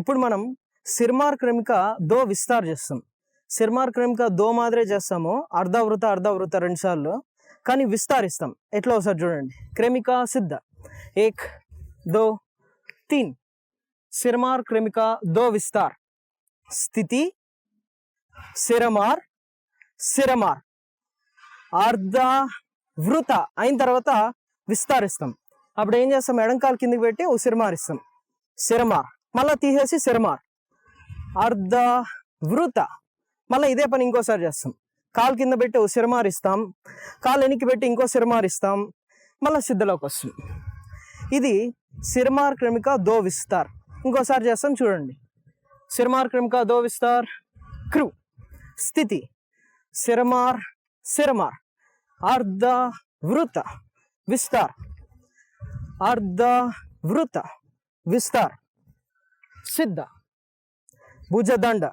ఇప్పుడు మనం సిర్మార్ క్రమిక దో విస్తార్ చేస్తాం. సిర్మార్ క్రమిక దో మాదిరే చేస్తాము, అర్ధవృత అర్ధవృత 2 సార్లు, కానీ విస్తారిస్తాం. ఎట్లా ఒకసారి చూడండి. క్రమిక సిద్ధ 1 2 3. సిర్మార్ క్రమిక దో విస్తార్. స్థితి సిరమార్ సిరమార్. అర్ధ వృత అయిన తర్వాత విస్తారిస్తాం. అప్పుడు ఏం చేస్తాం, ఎడంకాలు కిందకి పెట్టి ఓ సిరమారిస్తాం. సిరమార్ మళ్ళీ తీసేసి సిరమార్. అర్ధ వృత మళ్ళీ ఇదే పని ఇంకోసారి చేస్తాం. కాలు కింద పెట్టి ఓ సిరమారిస్తాం, కాలు వెనక్కి పెట్టి ఇంకో సిరమారిస్తాం, మళ్ళీ సిద్ధలోకి వస్తుంది. ఇది సిర్మార్ క్రమిక దో విస్తార్. ఇంకోసారి చేస్తాం చూడండి. సిర్మార్ క్రమిక దో విస్తార్. క్రూ. స్థితి సిరమార్ సిరమార్. అర్ధ వృత విస్తార్. అర్ధ వృత విస్తార్. సిద్ధ. భుజదండ